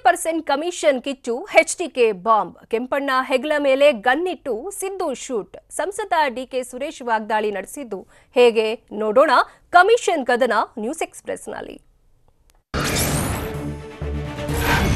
50% commission ಕಿಚ್ಚು HDK bomb Kempanna ಹೆಗಲ ಮೇಲೆ ಗನ್ನಿಟ್ಟು ಸಿದ್ದು ಶೂಟ್ ಸಂಸದ ಡಿಕೆ ಸುರೇಶ್ ವಾಗ್ದಾಳಿ ನಡೆಸಿದ್ದು ಹೇಗೆ ನೋಡೋಣ ಕಮಿಷನ್ ಕದನ ನ್ಯೂಸ್ ಎಕ್ಸ್‌ಪ್ರೆಸ್‌ನಲ್ಲಿ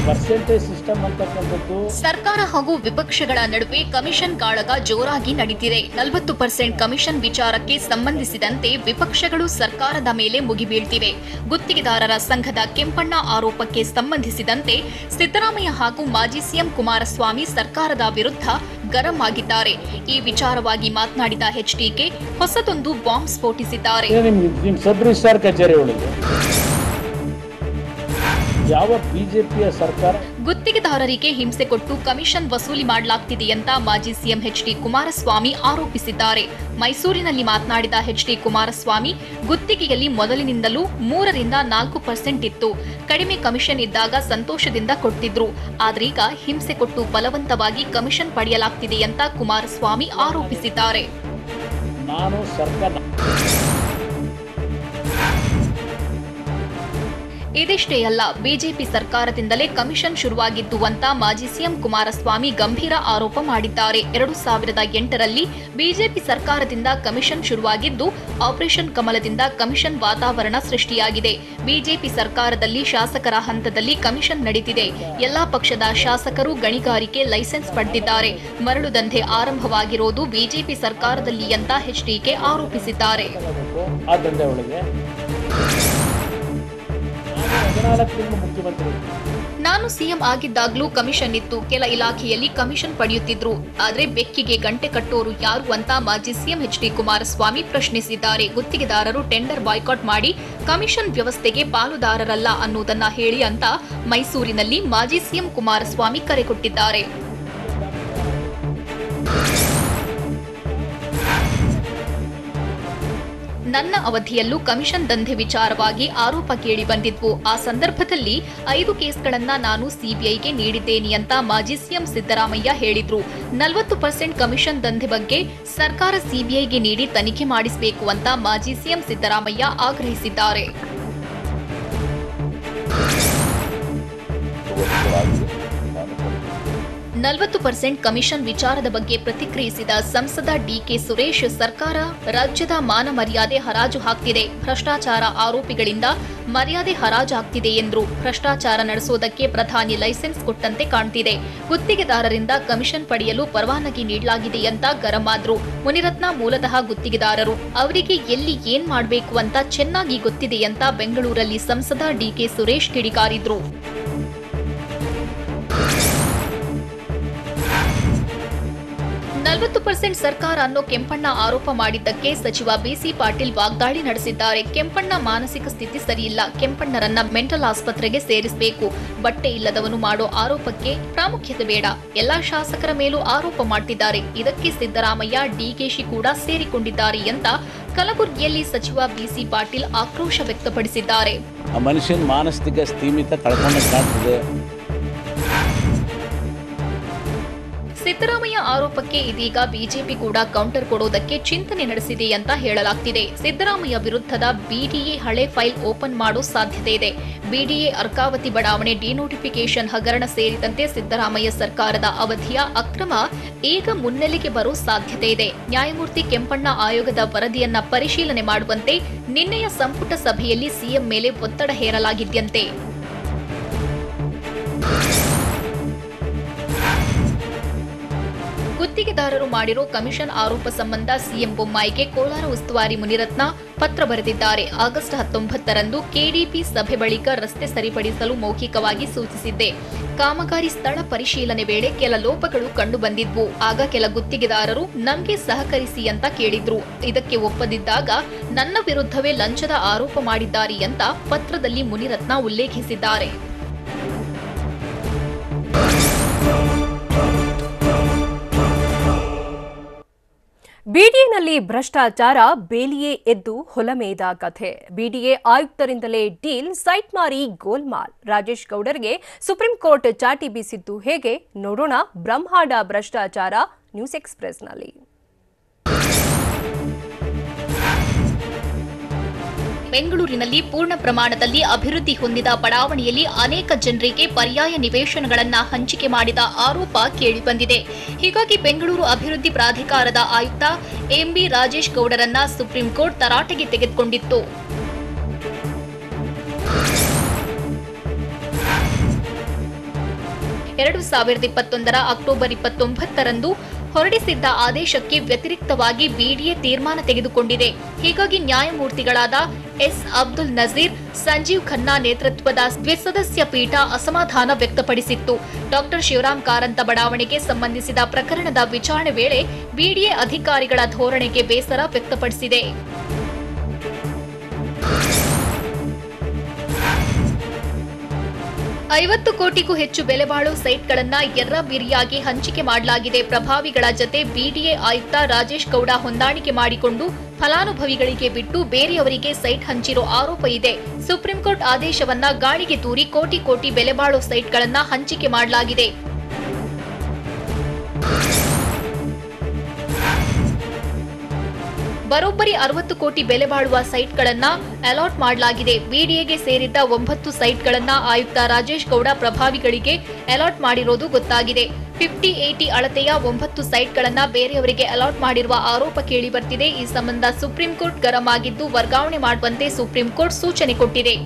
ಪರ್ಸೆಂಟೇಜ್ ಸಿಸ್ಟಮ್ ಅಂತಕ್ಕಂಥದ್ದು ಸರ್ಕಾರ ಹಾಗೂ ವಿಪಕ್ಷಗಳ ನಡುವೆ ಕಮಿಷನ್ ಕಾಳಗ ಜೋರಾಗಿ ನಡೆದಿದೆ. 40% ಕಮಿಷನ್ ವಿಚಾರಕ್ಕೆ ಸಂಬಂಧಿಸಿದಂತೆ ವಿಪಕ್ಷಗಳು ಸರ್ಕಾರದ ಮೇಲೆ ಮುಗಿಬೀಳ್ತಿವೆ. ಗುತ್ತಿಗೆದಾರರ ಸಂಘದ ಕೆಂಪಣ್ಣ ಆರೋಪಕ್ಕೆ ಸಂಬಂಧಿಸಿದಂತೆ ಸಿದ್ದರಾಮಯ್ಯ ಹಾಗೂ ಮಾಜಿ ಸಿಎಂ ಕುಮಾರಸ್ವಾಮಿ ಸರ್ಕಾರದ ವಿರುದ್ಧ ಗರಂ ಆಗಿದ್ದಾರೆ. ಈ ವಿಚಾರವಾಗಿ ಮಾತನಾಡಿದ ಎಚ್ಡಿಕೆ ಹೊಸದೊಂದು ಬಾಂಬ್ ಸ್ಫೋಟಿಸಿದ್ದಾರೆ. ಸಬ್ ರಿಜಿಸ್ಟ್ರಾರ್ ಕಚೇರಿ ಒಳಗೆ ಯಾವ ಬಿಜೆಪಿಯ ಸರ್ಕಾರ ಗುತ್ತಿಗೆದಾರರಿಗೆ ಹಿಂಸೆ ಕೊಟ್ಟು ಕಮಿಷನ್ ವಸೂಲಿ ಮಾಡಲಾಗ್ತಿದೆ ಅಂತ ಮಾಜಿ ಸಿಎಂ ಎಚ್ಡಿ ಕುಮಾರಸ್ವಾಮಿ ಆರೋಪಿಸಿದ್ದಾರೆ. ಮೈಸೂರಿನಲ್ಲಿ ಮಾತನಾಡಿದ ಎಚ್ಡಿ ಕುಮಾರಸ್ವಾಮಿ ಗುತ್ತಿಗೆಯಲ್ಲಿ ಮೊದಲಿನಿಂದಲೂ 3-4% ಇತ್ತು. ಕಡಿಮೆ ಕಮಿಷನ್ ಇದ್ದಾಗ ಸಂತೋಷದಿಂದ ಕೊಟ್ಟಿದ್ರು. ಆದ್ರೀಗ ಹಿಂಸೆ ಕೊಟ್ಟು ಬಲವಂತವಾಗಿ ಕಮಿಷನ್ ಪಡೆಯಲಾಗ್ತಿದೆ ಅಂತ ಕುಮಾರಸ್ವಾಮಿ ಆರೋಪಿಸಿದ್ದಾರೆ. ನಾನು ಸರ್ಕಾರ ಇದಿಷ್ಟೇ ಅಲ್ಲ, ಬಿಜೆಪಿ ಸರ್ಕಾರದಿಂದಲೇ ಕಮಿಷನ್ ಶುರುವಾಗಿದ್ದು ಅಂತ ಮಾಜಿ ಸಿಎಂ ಕುಮಾರಸ್ವಾಮಿ ಗಂಭೀರ ಆರೋಪ ಮಾಡಿದ್ದಾರೆ. 2008ರಲ್ಲಿ ಬಿಜೆಪಿ ಸರ್ಕಾರದಿಂದ ಕಮಿಷನ್ ಶುರುವಾಗಿದ್ದು ಆಪರೇಷನ್ ಕಮಲದಿಂದ ಕಮಿಷನ್ ವಾತಾವರಣ ಸೃಷ್ಟಿಯಾಗಿದೆ. ಬಿಜೆಪಿ ಸರ್ಕಾರದಲ್ಲಿ ಶಾಸಕರ ಹಂತದಲ್ಲಿ ಕಮಿಷನ್ ನಡೆದಿದೆ. ಎಲ್ಲಾ ಪಕ್ಷದ ಶಾಸಕರು ಗಣಿಗಾರಿಕೆ ಲೈಸೆನ್ಸ್ ಪಡೆದಿದ್ದಾರೆ. ಮರಳು ದಂಧೆ ಆರಂಭವಾಗಿರೋದು ಬಿಜೆಪಿ ಸರ್ಕಾರದಲ್ಲಿ ಅಂತ ಎಚ್ಡಿಕೆ ಆರೋಪಿಸಿದ್ದಾರೆ. ನಾನು ಸಿಎಂ ಆಗಿದ್ದಾಗ್ಲೂ ಕಮಿಷನ್ ಇತ್ತು. ಕೆಲ ಇಲಾಖೆಯಲ್ಲಿ ಕಮಿಷನ್ ಪಡೆಯುತ್ತಿದ್ರು. ಆದ್ರೆ ಬೆಕ್ಕಿಗೆ ಗಂಟೆ ಕಟ್ಟೋರು ಯಾರು ಅಂತ ಮಾಜಿ ಸಿಎಂ ಎಚ್ಡಿ ಕುಮಾರಸ್ವಾಮಿ ಪ್ರಶ್ನಿಸಿದ್ದಾರೆ. ಗುತ್ತಿಗೆದಾರರು ಟೆಂಡರ್ ಬಾಯ್ಕಾಟ್ ಮಾಡಿ ಕಮಿಷನ್ ವ್ಯವಸ್ಥೆಗೆ ಪಾಲುದಾರರಲ್ಲ ಅನ್ನೋದನ್ನ ಹೇಳಿ ಅಂತ ಮೈಸೂರಿನಲ್ಲಿ ಮಾಜಿ ಸಿಎಂ ಕುಮಾರಸ್ವಾಮಿ ಕರೆ ಕೊಟ್ಟಿದ್ದಾರೆ. ನನ್ನ ಅವಧಿಯಲ್ಲೂ ಕಮಿಷನ್ ದಂಧೆ ವಿಚಾರವಾಗಿ ಆರೋಪ ಕೇಳಿ ಬಂದಿದ್ವು. ಆ ಸಂದರ್ಭದಲ್ಲಿ 5 ಕೇಸ್ಗಳನ್ನ ನಾನು ಸಿಬಿಐಗೆ ನೀಡಿದ್ದೇನೆ ಅಂತ ಮಾಜಿ ಸಿಎಂ ಸಿದ್ದರಾಮಯ್ಯ ಹೇಳಿದ್ರು. 40% ಕಮಿಷನ್ ದಂಧೆ ಬಗ್ಗೆ ಸರ್ಕಾರ ಸಿಬಿಐಗೆ ನೀಡಿ ತನಿಖೆ ಮಾಡಿಸಬೇಕು ಅಂತ ಮಾಜಿ ಸಿಎಂ ಸಿದ್ದರಾಮಯ್ಯ ಆಗ್ರಹಿಸಿದ್ದಾರೆ. ಕಮಿಷನ್ ವಿಚಾರದ ಬಗ್ಗೆ ಪ್ರತಿಕ್ರಿಯಿಸಿದ ಸಂಸದ ಡಿಕೆ ಸುರೇಶ್ ಸರ್ಕಾರ ರಾಜ್ಯದ ಮಾನ ಮರ್ಯಾದೆ ಹರಾಜು ಹಾಕ್ತಿದೆ. ಭ್ರಷ್ಟಾಚಾರ ಆರೋಪಿಗಳಿಂದ ಮರ್ಯಾದೆ ಹರಾಜಾಗ್ತಿದೆ ಎಂದರು. ಭ್ರಷ್ಟಾಚಾರ ನಡೆಸೋದಕ್ಕೆ ಪ್ರಧಾನಿ ಲೈಸೆನ್ಸ್ ಕೊಟ್ಟಂತೆ ಕಾಣ್ತಿದೆ. ಗುತ್ತಿಗೆದಾರರಿಂದ ಕಮಿಷನ್ ಪಡೆಯಲು ಪರವಾನಗಿ ನೀಡಲಾಗಿದೆ ಅಂತ ಗರಂ ಆದ್ರು. ಮುನಿರತ್ನ ಮೂಲತಃ ಗುತ್ತಿಗೆದಾರರು. ಅವರಿಗೆ ಎಲ್ಲಿ ಏನ್ ಮಾಡಬೇಕು ಅಂತ ಚೆನ್ನಾಗಿ ಗೊತ್ತಿದೆ ಅಂತ ಬೆಂಗಳೂರಲ್ಲಿ ಸಂಸದ ಡಿಕೆ ಸುರೇಶ್ ಕಿಡಿಕಾರಿದ್ರು. 40% ಸರ್ಕಾರ ಅನ್ನೋ ಕೆಂಪಣ್ಣ ಆರೋಪ ಮಾಡಿದ್ದಕ್ಕೆ ಸಚಿವ ಬಿಸಿ ಪಾಟೀಲ್ ವಾಗ್ದಾಳಿ ನಡೆಸಿದ್ದಾರೆ. ಕೆಂಪಣ್ಣ ಮಾನಸಿಕ ಸ್ಥಿತಿ ಸರಿಯಿಲ್ಲ. ಕೆಂಪಣ್ಣರನ್ನ ಮೆಂಟಲ್ ಆಸ್ಪತ್ರೆಗೆ ಸೇರಿಸಬೇಕು. ಬಟ್ಟೆ ಇಲ್ಲದವನು ಮಾಡೋ ಆರೋಪಕ್ಕೆ ಪ್ರಾಮುಖ್ಯತೆ ಬೇಡ. ಎಲ್ಲಾ ಶಾಸಕರ ಮೇಲೂ ಆರೋಪ ಮಾಡ್ತಿದ್ದಾರೆ. ಇದಕ್ಕೆ ಸಿದ್ದರಾಮಯ್ಯ ಡಿಕೆಶಿ ಕೂಡ ಸೇರಿಕೊಂಡಿದ್ದಾರೆ ಅಂತ ಕಲಬುರಗಿಯಲ್ಲಿ ಸಚಿವ ಬಿಸಿ ಪಾಟೀಲ್ ಆಕ್ರೋಶ ವ್ಯಕ್ತಪಡಿಸಿದ್ದಾರೆ. ಮನುಷ್ಯನ ಮಾನಸಿಕ ಸ್ಥಿಮಿತ ಕಳ್ಕೊಂಡಾಗ್ತದೆ. ಸಿದ್ದರಾಮಯ್ಯ ಆರೋಪಕ್ಕೆ ಇದೀಗ ಬಿಜೆಪಿ ಕೂಡ ಕೌಂಟರ್ ಕೊಡೋದಕ್ಕೆ ಚಿಂತನೆ ನಡೆಸಿದೆ ಅಂತ ಹೇಳಲಾಗ್ತಿದೆ. ಸಿದ್ದರಾಮಯ್ಯ ವಿರುದ್ಧದ ಬಿಡಿಎ ಹಳೆ ಫೈಲ್ ಓಪನ್ ಮಾಡೋ ಸಾಧ್ಯತೆ ಇದೆ. ಬಿಡಿಎ ಅರ್ಕಾವತಿ ಬಡಾವಣೆ ಡಿನೋಟಿಫಿಕೇಷನ್ ಹಗರಣ ಸೇರಿದಂತೆ ಸಿದ್ದರಾಮಯ್ಯ ಸರ್ಕಾರದ ಅವಧಿಯ ಅಕ್ರಮ ಈಗ ಮುನ್ನೆಲೆಗೆ ಬರೋ ಸಾಧ್ಯತೆ ಇದೆ. ನ್ಯಾಯಮೂರ್ತಿ ಕೆಂಪಣ್ಣ ಆಯೋಗದ ವರದಿಯನ್ನ ಪರಿಶೀಲನೆ ಮಾಡುವಂತೆ ನಿನ್ನೆಯ ಸಂಪುಟ ಸಭೆಯಲ್ಲಿ ಸಿಎಂ ಮೇಲೆ ಒತ್ತಡ ಹೇರಲಾಗಿದ್ದಂತೆ. ಗುತ್ತಿಗೆದಾರರು ಮಾಡಿರೋ ಕಮಿಷನ್ ಆರೋಪ ಸಂಬಂಧ ಸಿಎಂ ಬೊಮ್ಮಾಯಿಗೆ ಕೋಲಾರ ಉಸ್ತುವಾರಿ ಮುನಿರತ್ನ ಪತ್ರ ಬರೆದಿದ್ದಾರೆ. ಆಗಸ್ಟ್ 19ರಂದು ಕೆಡಿಪಿ ಸಭೆ ಬಳಿಕ ರಸ್ತೆ ಸರಿಪಡಿಸಲು ಮೌಖಿಕವಾಗಿ ಸೂಚಿಸಿದ್ದೆ. ಕಾಮಗಾರಿ ಸ್ಥಳ ಪರಿಶೀಲನೆ ವೇಳೆ ಕೆಲ ಲೋಪಗಳು ಕಂಡು ಬಂದಿದ್ವು. ಆಗ ಕೆಲ ಗುತ್ತಿಗೆದಾರರು ನಮಗೆ ಸಹಕರಿಸಿ ಅಂತ ಕೇಳಿದ್ರು. ಇದಕ್ಕೆ ಒಪ್ಪದಿದ್ದಾಗ ನನ್ನ ವಿರುದ್ಧವೇ ಲಂಚದ ಆರೋಪ ಮಾಡಿದ್ದಾರೆ ಅಂತ ಪತ್ರದಲ್ಲಿ ಮುನಿರತ್ನ ಉಲ್ಲೇಖಿಸಿದ್ದಾರೆ. ಬಿಡಿಎನಲ್ಲಿ ಭ್ರಷ್ಟಾಚಾರ ಬೇಲಿಯೇ ಎದ್ದು ಹೊಲಮೇದ ಕಥೆ. ಬಿಡಿಎ ಆಯುಕ್ತರಿಂದಲೇ ಡೀಲ್, ಸೈಟ್ ಮಾರಿ ಗೋಲ್ಮಾಲ್. ರಾಜೇಶ್ ಗೌಡರ್ಗೆ ಸುಪ್ರೀಂ ಕೋರ್ಟ್ ಚಾಟಿ ಬೀಸಿದ್ದು ಹೇಗೆ ನೋಡೋಣ ಬ್ರಹ್ಮಾಂಡ ಭ್ರಷ್ಟಾಚಾರ ನ್ಯೂಸ್ ಎಕ್ಸ್‌ಪ್ರೆಸ್‌ನಲ್ಲಿ. ಬೆಂಗಳೂರಿನಲ್ಲಿ ಪೂರ್ಣ ಪ್ರಮಾಣದಲ್ಲಿ ಅಭಿವೃದ್ಧಿ ಹೊಂದಿದ ಬಡಾವಣೆಯಲ್ಲಿ ಅನೇಕ ಜನರಿಗೆ ಪರ್ಯಾಯ ನಿವೇಶನಗಳನ್ನು ಹಂಚಿಕೆ ಮಾಡಿದ ಆರೋಪ ಕೇಳಿಬಂದಿದೆ. ಹೀಗಾಗಿ ಬೆಂಗಳೂರು ಅಭಿವೃದ್ಧಿ ಪ್ರಾಧಿಕಾರದ ಆಯುಕ್ತ ಎಂಬಿ ರಾಜೇಶ್ ಗೌಡರನ್ನ ಸುಪ್ರೀಂ ಕೋರ್ಟ್ ತರಾಟೆಗೆ ತೆಗೆದುಕೊಂಡಿತ್ತು. 2021 ಅಕ್ಟೋಬರ್ 29ರಂದು ಹೊರಡಿಸಿದ್ದ ಆದೇಶಕ್ಕೆ ವ್ಯತಿರಿಕ್ತವಾಗಿ ಬಿಡಿಎ ತೀರ್ಮಾನ ತೆಗೆದುಕೊಂಡಿದೆ. ಹೀಗಾಗಿ ನ್ಯಾಯಮೂರ್ತಿಗಳಾದ ಎಸ್ ಅಬ್ದುಲ್ ನಜೀರ್, ಸಂಜೀವ್ ಖನ್ನಾ ನೇತೃತ್ವದ ದ್ವಿಸದಸ್ಯ ಪೀಠ ಅಸಮಾಧಾನ ವ್ಯಕ್ತಪಡಿಸಿತ್ತು. ಡಾಕ್ಟರ್ ಶಿವರಾಮ್ ಕಾರಂತ ಬಡಾವಣೆಗೆ ಸಂಬಂಧಿಸಿದ ಪ್ರಕರಣದ ವಿಚಾರಣೆ ವೇಳೆ ಬಿಡಿಎ ಅಧಿಕಾರಿಗಳ ಧೋರಣೆಗೆ ಬೇಸರ ವ್ಯಕ್ತಪಡಿಸಿದೆ. 50 ಕೋಟಿಗೂ ಹೆಚ್ಚು ಬೆಲೆ ಬಾಳೋ ಸೈಟ್ಗಳನ್ನು ಎರ್ರಬಿರಿಯಾಗಿ ಹಂಚಿಕೆ ಮಾಡಲಾಗಿದೆ. ಪ್ರಭಾವಿಗಳ ಜತೆ ಬಿಡಿಎ ಆಯುಕ್ತ ರಾಜೇಶ್ ಗೌಡ ಹೊಂದಾಣಿಕೆ ಮಾಡಿಕೊಂಡು ಫಲಾನುಭವಿಗಳಿಗೆ ಬಿಟ್ಟು ಬೇರೆಯವರಿಗೆ ಸೈಟ್ ಹಂಚಿರೋ ಆರೋಪ ಇದೆ. ಸುಪ್ರೀಂ ಕೋರ್ಟ್ ಆದೇಶವನ್ನ ಗಾಳಿಗೆ ತೂರಿ ಕೋಟಿ ಕೋಟಿ ಬೆಲೆ ಬಾಳೋ ಸೈಟ್ಗಳನ್ನು ಹಂಚಿಕೆ ಮಾಡಲಾಗಿದೆ. ಬರೋಬ್ಬರಿ 60 ಕೋಟಿ ಬೆಲೆ ಬಾಳುವ ಸೈಟ್ಗಳನ್ನು ಅಲಾಟ್ ಮಾಡಲಾಗಿದೆ. ಬಿಡಿಎಗೆ ಸೇರಿದ್ದ 9 ಸೈಟ್ಗಳನ್ನು ಆಯುಕ್ತ ರಾಜೇಶ್ ಗೌಡ ಪ್ರಭಾವಿಗಳಿಗೆ ಅಲಾಟ್ ಮಾಡಿರೋದು ಗೊತ್ತಾಗಿದೆ. 50-80 ಅಳತೆಯ 9 ಸೈಟ್ಗಳನ್ನು ಬೇರೆಯವರಿಗೆ ಅಲಾಟ್ ಮಾಡಿರುವ ಆರೋಪ ಕೇಳಿಬರ್ತಿದೆ. ಈ ಸಂಬಂಧ ಸುಪ್ರೀಂ ಕೋರ್ಟ್ ಗರಂ ಆಗಿದ್ದು ವರ್ಗಾವಣೆ ಮಾಡುವಂತೆ ಸುಪ್ರೀಂ ಕೋರ್ಟ್ ಸೂಚನೆ ಕೊಟ್ಟಿದೆ.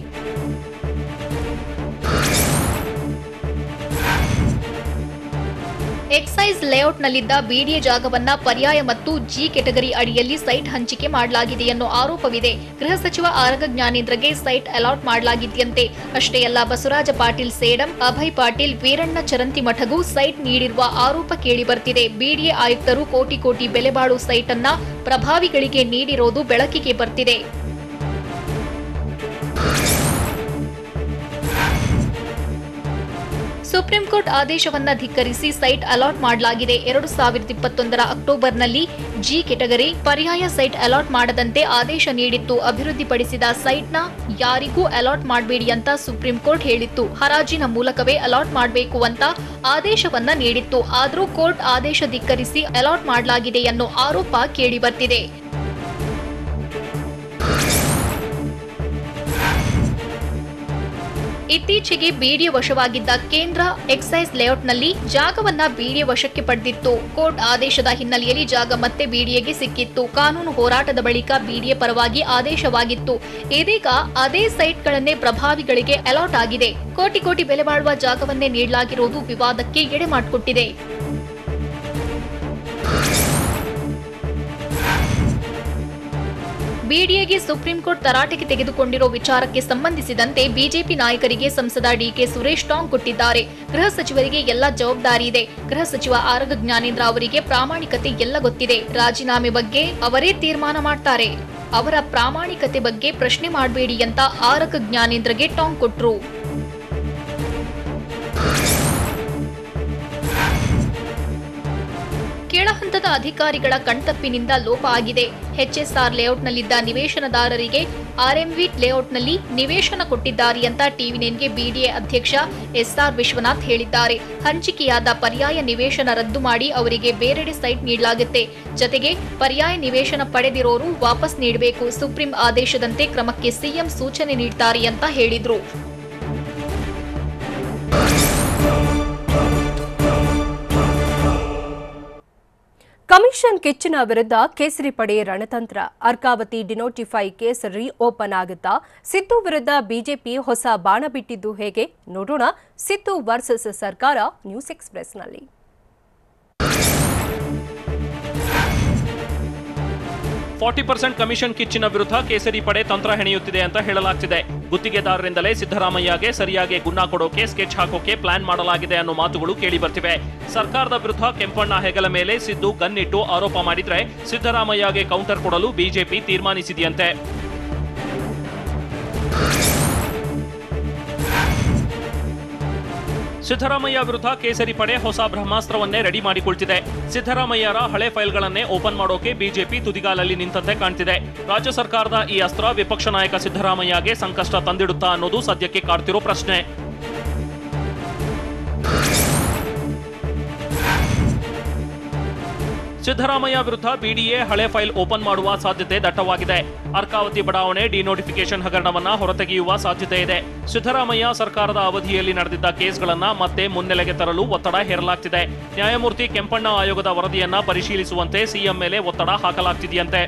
ಎಕ್ಸೈಸ್ ಲೇಔಟ್ನಲ್ಲಿದ್ದ ಬಿಡಿಎ ಜಾಗವನ್ನ ಪರ್ಯಾಯ ಮತ್ತು ಜಿ ಕೆಟಗರಿ ಅಡಿಯಲ್ಲಿ ಸೈಟ್ ಹಂಚಿಕೆ ಮಾಡಲಾಗಿದೆ ಎನ್ನುವ ಆರೋಪವಿದೆ. ಗೃಹ ಸಚಿವ ಆರಗ ಜ್ಞಾನೇಂದ್ರಗೆ ಸೈಟ್ ಅಲಾಟ್ ಮಾಡಲಾಗಿದೆಯಂತೆ. ಅಷ್ಟೇ ಅಲ್ಲ, ಬಸವರಾಜ ಪಾಟೀಲ್ ಸೇಡಂ, ಅಭಯ್ ಪಾಟೀಲ್, ವೀರಣ್ಣ ಚರಂತಿಮಠಗೂ ಸೈಟ್ ನೀಡಿರುವ ಆರೋಪ ಕೇಳಿಬರ್ತಿದೆ. ಬಿಡಿಎ ಆಯುಕ್ತರು ಕೋಟಿ ಕೋಟಿ ಬೆಲೆ ಬಾಳುವ ಸೈಟ್ ಅನ್ನ ಪ್ರಭಾವಿಗಳಿಗೆ ನೀಡಿರೋದು ಬೆಳಕಿಗೆ ಬರ್ತಿದೆ. ಸುಪ್ರೀಂ ಕೋರ್ಟ್ ಆದೇಶವನ್ನ ಧಿಕ್ಕರಿಸಿ ಸೈಟ್ ಅಲಾಟ್ ಮಾಡಲಾಗಿದೆ. 2021 ಅಕ್ಟೋಬರ್ನಲ್ಲಿ ಜಿ ಕೆಟಗರಿ ಪರ್ಯಾಯ ಸೈಟ್ ಅಲಾಟ್ ಮಾಡದಂತೆ ಆದೇಶ ನೀಡಿತ್ತು. ಅಭಿವೃದ್ಧಿಪಡಿಸಿದ ಸೈಟ್ನ ಯಾರಿಗೂ ಅಲಾಟ್ ಮಾಡಬೇಡಿ ಅಂತ ಸುಪ್ರೀಂ ಕೋರ್ಟ್ ಹೇಳಿತ್ತು. ಹರಾಜಿನ ಮೂಲಕವೇ ಅಲಾಟ್ ಮಾಡಬೇಕು ಅಂತ ಆದೇಶವನ್ನ ನೀಡಿತ್ತು. ಆದರೂ ಕೋರ್ಟ್ ಆದೇಶ ಧಿಕ್ಕರಿಸಿ ಅಲಾಟ್ ಮಾಡಲಾಗಿದೆ ಅನ್ನೋ ಆರೋಪ ಕೇಳಿಬರ್ತಿದೆ. ಇತ್ತೀಚೆಗೆ ಬಿಡಿಎ ವಶವಾಗಿದ್ದ ಕೇಂದ್ರ ಎಕ್ಸೈಸ್ ಲೇಔಟ್ನಲ್ಲಿ ಜಾಗವನ್ನ ಬಿಡಿಎ ವಶಕ್ಕೆ ಪಡೆದಿತ್ತು. ಕೋರ್ಟ್ ಆದೇಶದ ಹಿನ್ನೆಲೆಯಲ್ಲಿ ಜಾಗ ಮತ್ತೆ ಬಿಡಿಎಗೆ ಸಿಕ್ಕಿತ್ತು. ಕಾನೂನು ಹೋರಾಟದ ಬಳಿಕ ಬಿಡಿಎ ಪರವಾಗಿ ಆದೇಶವಾಗಿತ್ತು. ಇದೀಗ ಅದೇ ಸೈಟ್ಗಳನ್ನೇ ಪ್ರಭಾವಿಗಳಿಗೆ ಅಲಾಟ್ ಆಗಿದೆ. ಕೋಟಿ ಕೋಟಿ ಬೆಲೆ ಬಾಳುವ ಜಾಗವನ್ನೇ ನೀಡಲಾಗಿರುವುದು ವಿವಾದಕ್ಕೆ ಎಡೆ ಮಾಡಿಕೊಟ್ಟಿದೆ. ಬಿಡಿಎಗೆ ಸುಪ್ರೀಂ ಕೋರ್ಟ್ ತರಾಟೆಗೆ ತೆಗೆದುಕೊಂಡಿರೋ ವಿಚಾರಕ್ಕೆ ಸಂಬಂಧಿಸಿದಂತೆ ಬಿಜೆಪಿ ನಾಯಕರಿಗೆ ಸಂಸದ ಡಿಕೆ ಸುರೇಶ್ ಟಾಂಗ್ ಕೊಟ್ಟಿದ್ದಾರೆ. ಗೃಹ ಸಚಿವರಿಗೆ ಎಲ್ಲ ಜವಾಬ್ದಾರಿ ಇದೆ. ಗೃಹ ಸಚಿವ ಆರಗ ಜ್ಞಾನೇಂದ್ರ ಅವರಿಗೆ ಪ್ರಾಮಾಣಿಕತೆ ಎಲ್ಲ ಗೊತ್ತಿದೆ. ರಾಜೀನಾಮೆ ಬಗ್ಗೆ ಅವರೇ ತೀರ್ಮಾನ ಮಾಡ್ತಾರೆ. ಅವರ ಪ್ರಾಮಾಣಿಕತೆ ಬಗ್ಗೆ ಪ್ರಶ್ನೆ ಮಾಡಬೇಡಿ ಅಂತ ಆರಗ ಜ್ಞಾನೇಂದ್ರಗೆ ಟಾಂಗ್ ಕೊಟ್ರು. ಕೆಳಹಂತದ ಅಧಿಕಾರಿಗಳ ಕಣ್ತಪ್ಪಿನಿಂದ ಲೋಪ ಆಗಿದೆ. ಎಚ್ಎಸ್ಆರ್ ಲೇಔಟ್ನಲ್ಲಿದ್ದ ನಿವೇಶನದಾರರಿಗೆ ಆರ್ಎಂವಿ ಲೇಔಟ್ನಲ್ಲಿ ನಿವೇಶನ ಕೊಟ್ಟಿದ್ದಾರೆ ಅಂತ ಟಿವಿ9ಗೆ ಬಿಡಿಎ ಅಧ್ಯಕ್ಷ ಎಸ್ಆರ್ ವಿಶ್ವನಾಥ್ ಹೇಳಿದ್ದಾರೆ. ಹಂಚಿಕೆಯಾದ ಪರ್ಯಾಯ ನಿವೇಶನ ರದ್ದು ಮಾಡಿ ಅವರಿಗೆ ಬೇರೆಡೆ ಸೈಟ್ ನೀಡಲಾಗುತ್ತೆ. ಜತೆಗೆ ಪರ್ಯಾಯ ನಿವೇಶನ ಪಡೆದಿರೋರು ವಾಪಸ್ ನೀಡಬೇಕು. ಸುಪ್ರೀಂ ಆದೇಶದಂತೆ ಕ್ರಮಕ್ಕೆ ಸಿಎಂ ಸೂಚನೆ ನೀಡುತ್ತಾರೆ ಅಂತ ಹೇಳಿದ್ರು. ಕಮಿಷನ್ ಕಿಚ್ಚಿನ ವಿರುದ್ಧ ಕೇಸರಿ ಪಡೆ ರಣತಂತ್ರ. ಅರ್ಕಾವತಿ ಡಿನೋಟಿಫೈ ಕೇಸ್ ಓಪನ್ ಆಗುತ್ತಾ? ಸಿದ್ದು ವಿರುದ್ಧ ಬಿಜೆಪಿ ಹೊಸ ಬಾಣ ಬಿಟ್ಟಿದ್ದು ಹೇಗೆ? ನೋಡೋಣ ಸಿದ್ದು ವರ್ಸಸ್ ಸರ್ಕಾರ ನ್ಯೂಸ್ ಎಕ್ಸ್‌ಪ್ರೆಸ್‌ನಲ್ಲಿ. 40% ಕಮಿಷನ್ ಕಿಚ್ಚಿನ ವಿರುದ್ಧ ಕೇಸರಿ ಪಡೆ ತಂತ್ರ ಹೆಣೆಯುತ್ತಿದೆ ಅಂತ ಹೇಳಲಾಗ್ತಿದೆ. ಗುತ್ತಿಗೆದಾರರಿಂದಲೇ ಸಿದ್ದರಾಮಯ್ಯಗೆ ಸರಿಯಾಗಿ ಗುನ್ನ ಕೊಡೋಕೆ, ಸ್ಕೆಚ್ ಹಾಕೋಕೆ ಪ್ಲಾನ್ ಮಾಡಲಾಗಿದೆ ಅನ್ನೋ ಮಾತುಗಳು ಕೇಳಿ ಬರ್ತಿವೆ. ಸರ್ಕಾರದ ವಿರುದ್ಧ ಕೆಂಪಣ್ಣ ಹೆಗಲ ಮೇಲೆ ಸಿದ್ದು ಗನ್ನಿಟ್ಟು ಆರೋಪ ಮಾಡಿದ್ರೆ ಸಿದ್ದರಾಮಯ್ಯಗೆ ಕೌಂಟರ್ ಕೊಡಲು ಬಿಜೆಪಿ ತೀರ್ಮಾನಿಸಿದೆಯಂತೆ. ಸಿದ್ದರಾಮಯ್ಯ ವಿರುದ್ಧ ಕೇಸರಿ ಪಡೆ ಹೊಸ ಬ್ರಹ್ಮಾಸ್ತ್ರವನ್ನೇ ರೆಡಿ ಮಾಡಿಕೊಳ್ತಿದೆ. ಸಿದ್ದರಾಮಯ್ಯರ ಹಳೆ ಫೈಲ್ಗಳನ್ನೇ ಓಪನ್ ಮಾಡೋಕೆ ಬಿಜೆಪಿ ತುದಿಗಾಲಲ್ಲಿ ನಿಂತಂತೆ ಕಾಣ್ತಿದೆ. ರಾಜ್ಯ ಸರ್ಕಾರದ ಈ ಅಸ್ತ್ರ ವಿಪಕ್ಷ ನಾಯಕ ಸಿದ್ದರಾಮಯ್ಯಗೆ ಸಂಕಷ್ಟ ತಂದಿಡುತ್ತಾ ಅನ್ನೋದು ಸದ್ಯಕ್ಕೆ ಕಾಡ್ತಿರೋ ಪ್ರಶ್ನೆ. ಸಿದ್ದರಾಮಯ್ಯ ವಿರುದ್ಧ ಬಿಡಿಎ ಹಳೆ ಫೈಲ್ ಓಪನ್ ಮಾಡುವ ಸಾಧ್ಯತೆ ದಟ್ಟವಾಗಿದೆ. ಅರ್ಕಾವತಿ ಬಡಾವಣೆ ಡಿನೋಟಿಫಿಕೇಶನ್ ಹಗರಣವನ್ನ ಹೊರತೆಗೆಯುವ ಸಾಧ್ಯತೆ ಇದೆ. ಸಿದ್ದರಾಮಯ್ಯ ಸರ್ಕಾರದ ಅವಧಿಯಲ್ಲಿ ನಡೆದಿದ್ದ ಕೇಸ್ಗಳನ್ನ ಮತ್ತೆ ಮುನ್ನೆಲೆಗೆ ತರಲು ಒತ್ತಡ ಹೇರಲಾಗ್ತಿದೆ. ನ್ಯಾಯಮೂರ್ತಿ ಕೆಂಪಣ್ಣ ಆಯೋಗದ ವರದಿಯನ್ನ ಪರಿಶೀಲಿಸುವಂತೆ ಸಿಎಂ ಮೇಲೆ ಒತ್ತಡ ಹಾಕಲಾಗ್ತಿದೆಯಂತೆ.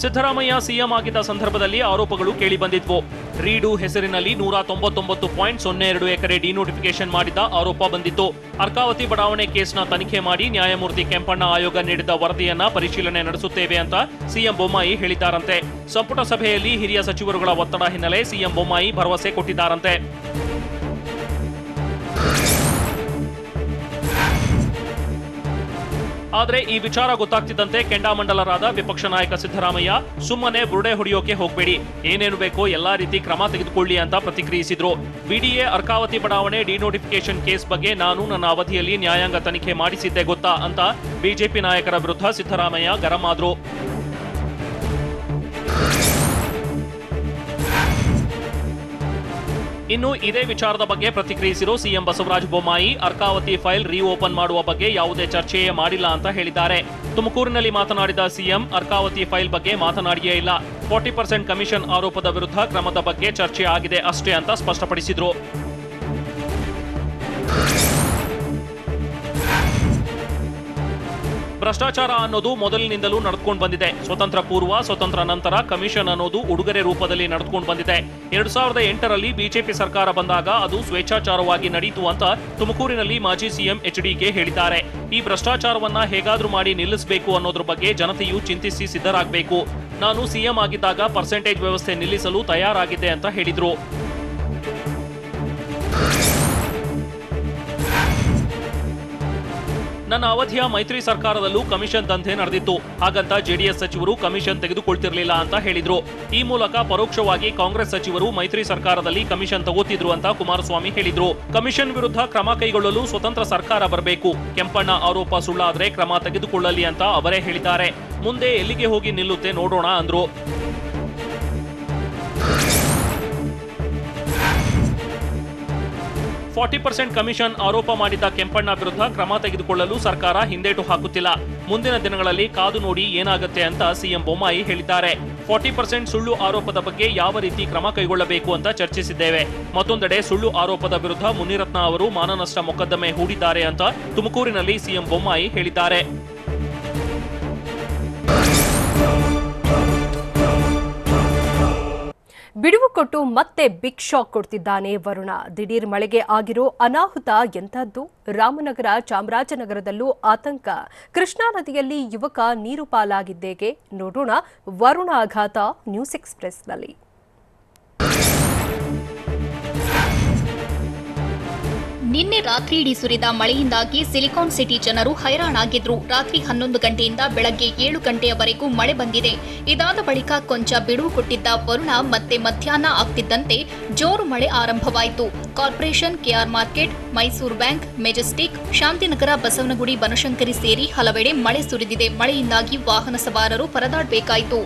ಸಿದ್ದರಾಮಯ್ಯ ಸಿಎಂ ಆಗಿದ್ದ ಸಂದರ್ಭದಲ್ಲಿ ಆರೋಪಗಳು ಕೇಳಿಬಂದಿದ್ವು. ರೀಡು ಹೆಸರಿನಲ್ಲಿ 199.02 ಎಕರೆ ಡಿನೋಟಿಫಿಕೇಶನ್ ಮಾಡಿದ್ದ ಆರೋಪ ಬಂದಿತ್ತು. ಅರ್ಕಾವತಿ ಬಡಾವಣೆ ಕೇಸ್ನ ತನಿಖೆ ಮಾಡಿ ನ್ಯಾಯಮೂರ್ತಿ ಕೆಂಪಣ್ಣ ಆಯೋಗ ನೀಡಿದ ವರದಿಯನ್ನ ಪರಿಶೀಲನೆ ನಡೆಸುತ್ತೇವೆ ಅಂತ ಸಿಎಂ ಬೊಮ್ಮಾಯಿ ಹೇಳಿದ್ದಾರಂತೆ. ಸಂಪುಟ ಸಭೆಯಲ್ಲಿ ಹಿರಿಯ ಸಚಿವರುಗಳ ಒತ್ತಡ ಹಿನ್ನೆಲೆ ಸಿಎಂ ಬೊಮ್ಮಾಯಿ ಭರವಸೆ ಕೊಟ್ಟಿದ್ದಾರಂತೆ. ಆದರೆ ಈ ವಿಚಾರ ಗೊತ್ತಾಗ್ತಿದ್ದಂತೆ ಕೆಂಡಾಮಂಡಲರಾದ ವಿಪಕ್ಷ ನಾಯಕ ಸಿದ್ದರಾಮಯ್ಯ ಸುಮ್ಮನೆ ಬುರುಡೆ ಹೊಡೆಯೋಕೆ ಹೋಗಬೇಡಿ, ಏನೇನು ಬೇಕೋ ಎಲ್ಲಾ ರೀತಿ ಕ್ರಮ ತೆಗೆದುಕೊಳ್ಳಿ ಅಂತ ಪ್ರತಿಕ್ರಿಯಿಸಿದ್ರು. ಬಿಡಿಎ ಅರ್ಕಾವತಿ ಬಡಾವಣೆ ಡಿನೋಟಿಫಿಕೇಶನ್ ಕೇಸ್ ಬಗ್ಗೆ ನಾನು ನನ್ನ ಅವಧಿಯಲ್ಲಿ ನ್ಯಾಯಾಂಗ ತನಿಖೆ ಮಾಡಿಸಿದ್ದೆ ಗೊತ್ತಾ ಅಂತ ಬಿಜೆಪಿ ನಾಯಕರ ವಿರುದ್ಧ ಸಿದ್ದರಾಮಯ್ಯ ಗರಂ ಆದ್ರು. ಇನ್ನು ಇದೇ ವಿಚಾರದ ಬಗ್ಗೆ ಪ್ರತಿಕ್ರಿಯಿಸಿರೋ CM Basavaraj Bommai Arkavathy file reopen ಮಾಡುವ ಬಗ್ಗೆ ಯಾವುದೇ ಚರ್ಚೆಯೇ ಮಾಡಿಲ್ಲ ಅಂತ ಹೇಳಿದ್ದಾರೆ. ತುಮಕೂರಿನಲ್ಲಿ ಮಾತನಾಡಿದ ಸಿಎಂ ಅರ್ಕಾವತಿ ಫೈಲ್ ಬಗ್ಗೆ ಮಾತನಾಡಿಯೇ ಇಲ್ಲ. 40% ಕಮಿಷನ್ ಆರೋಪದ ವಿರುದ್ಧ ಕ್ರಮದ ಬಗ್ಗೆ ಚರ್ಚೆ ಆಗಿದೆ ಅಷ್ಟೇ ಅಂತ ಸ್ಪಷ್ಟಪಡಿಸಿದ್ರು. ಭ್ರಷ್ಟಾಚಾರ ಅನ್ನೋದು ಮೊದಲಿನಿಂದಲೂ ನಡೆದುಕೊಂಡು ಬಂದಿದೆ. ಸ್ವತಂತ್ರ ಪೂರ್ವ, ಸ್ವತಂತ್ರ ನಂತರ ಕಮಿಷನ್ ಅನ್ನೋದು ಉಡುಗೊರೆ ರೂಪದಲ್ಲಿ ನಡೆದುಕೊಂಡು ಬಂದಿದೆ. 2008ರಲ್ಲಿ ಬಿಜೆಪಿ ಸರ್ಕಾರ ಬಂದಾಗ ಅದು ಸ್ವೇಚ್ಛಾಚಾರವಾಗಿ ನಡೆಯಿತು ಅಂತ ತುಮಕೂರಿನಲ್ಲಿ ಮಾಜಿ ಸಿಎಂ ಎಚ್ಡಿಕೆ ಹೇಳಿದ್ದಾರೆ. ಈ ಭ್ರಷ್ಟಾಚಾರವನ್ನ ಹೇಗಾದ್ರೂ ಮಾಡಿ ನಿಲ್ಲಿಸಬೇಕು ಅನ್ನೋದ್ರ ಬಗ್ಗೆ ಜನತೆಯು ಚಿಂತಿಸಿ ಸಿದ್ಧರಾಗಬೇಕು. ನಾನು ಸಿಎಂ ಆಗಿದ್ದಾಗ ಪರ್ಸೆಂಟೇಜ್ ವ್ಯವಸ್ಥೆ ನಿಲ್ಲಿಸಲು ತಯಾರಾಗಿದ್ದೆ ಅಂತ ಹೇಳಿದ್ರು. ನನ್ನ ಅವಧಿಯ ಮೈತ್ರಿ ಸರ್ಕಾರದಲ್ಲೂ ಕಮಿಷನ್ ದಂಧೆ ನಡೆದಿತ್ತು. ಹಾಗಂತ ಜೆಡಿಎಸ್ ಸಚಿವರು ಕಮಿಷನ್ ತೆಗೆದುಕೊಳ್ತಿರ್ಲಿಲ್ಲ ಅಂತ ಹೇಳಿದ್ರು. ಈ ಮೂಲಕ ಪರೋಕ್ಷವಾಗಿ ಕಾಂಗ್ರೆಸ್ ಸಚಿವರು ಮೈತ್ರಿ ಸರ್ಕಾರದಲ್ಲಿ ಕಮಿಷನ್ ತಗೋತಿದ್ರು ಅಂತ ಕುಮಾರಸ್ವಾಮಿ ಹೇಳಿದ್ರು. ಕಮಿಷನ್ ವಿರುದ್ಧ ಕ್ರಮ ಕೈಗೊಳ್ಳಲು ಸ್ವತಂತ್ರ ಸರ್ಕಾರ ಬರಬೇಕು. ಕೆಂಪಣ್ಣ ಆರೋಪ ಸುಳ್ಳಾದ್ರೆ ಕ್ರಮ ತೆಗೆದುಕೊಳ್ಳಲಿ ಅಂತ ಅವರೇ ಹೇಳಿದ್ದಾರೆ. ಮುಂದೆ ಎಲ್ಲಿಗೆ ಹೋಗಿ ನಿಲ್ಲುತ್ತೆ ನೋಡೋಣ ಅಂದ್ರು. 40% ಕಮಿಷನ್ ಆರೋಪ ಮಾಡಿದ್ದ ಕೆಂಪಣ್ಣ ವಿರುದ್ಧ ಕ್ರಮ ತೆಗೆದುಕೊಳ್ಳಲು ಸರ್ಕಾರ ಹಿಂದೇಟು ಹಾಕುತ್ತಿಲ್ಲ. ಮುಂದಿನ ದಿನಗಳಲ್ಲಿ ಕಾದು ನೋಡಿ ಏನಾಗುತ್ತೆ ಅಂತ ಸಿಎಂ ಬೊಮ್ಮಾಯಿ ಹೇಳಿದ್ದಾರೆ. 40% ಸುಳ್ಳು ಆರೋಪದ ಬಗ್ಗೆ ಯಾವ ರೀತಿ ಕ್ರಮ ಕೈಗೊಳ್ಳಬೇಕು ಅಂತ ಚರ್ಚಿಸಿದ್ದೇವೆ. ಮತ್ತೊಂದೆಡೆ ಸುಳ್ಳು ಆರೋಪದ ವಿರುದ್ಧ ಮುನಿರತ್ನ ಅವರು ಮಾನನಷ್ಟ ಮೊಕದ್ದಮೆ ಹೂಡಿದ್ದಾರೆ ಅಂತ ತುಮಕೂರಿನಲ್ಲಿ ಸಿಎಂ ಬೊಮ್ಮಾಯಿ ಹೇಳಿದ್ದಾರೆ. ಬಿಡುವು ಕೊಟ್ಟು ಮತ್ತೆ ಬಿಗ್ ಶಾಕ್ ಕೊಡ್ತಿದ್ದಾನೆ ವರುಣ. ದಿಢೀರ್ ಮಳೆಗೆ ಆಗಿರೋ ಅನಾಹುತ ಎಂಥದ್ದು? ರಾಮನಗರ, ಚಾಮರಾಜನಗರದಲ್ಲೂ ಆತಂಕ. ಕೃಷ್ಣಾ ನದಿಯಲ್ಲಿ ಯುವಕ ನೀರು ಪಾಲಾಗಿದ್ದೇಗೆ ನೋಡೋಣ ವರುಣ ಆಘಾತ ನ್ಯೂಸ್ ಎಕ್ಸ್‌ಪ್ರೆಸ್‌ನಲ್ಲಿ. ನಿನ್ನೆ ರಾತ್ರಿಯಿಡೀ ಸುರಿದ ಮಳೆಯಿಂದಾಗಿ ಸಿಲಿಕಾನ್ ಸಿಟಿ ಜನರು ಹೈರಾಣಾಗಿದ್ರು. ರಾತ್ರಿ 11 ಗಂಟೆಯಿಂದ ಬೆಳಗ್ಗೆ 7 ಗಂಟೆಯವರೆಗೂ ಮಳೆ ಬಂದಿದೆ. ಇದಾದ ಬಳಿಕ ಕೊಂಚ ಬಿಡುವು ಕೊಟ್ಟಿದ್ದ ವರುಣ ಮತ್ತೆ ಮಧ್ಯಾಹ್ನ ಆಗ್ತಿದ್ದಂತೆ ಜೋರು ಮಳೆ ಆರಂಭವಾಯಿತು. Corporation, KR market, Mysore bank, Majestic, Shantinagar, Basavanagudi, Banashankari ಸೇರಿ ಹಲವೆಡೆ ಮಳೆ ಸುರಿದಿದೆ. ಮಳೆಯಿಂದಾಗಿ ವಾಹನ ಸವಾರರು ಪರದಾಡಬೇಕಾಯಿತು.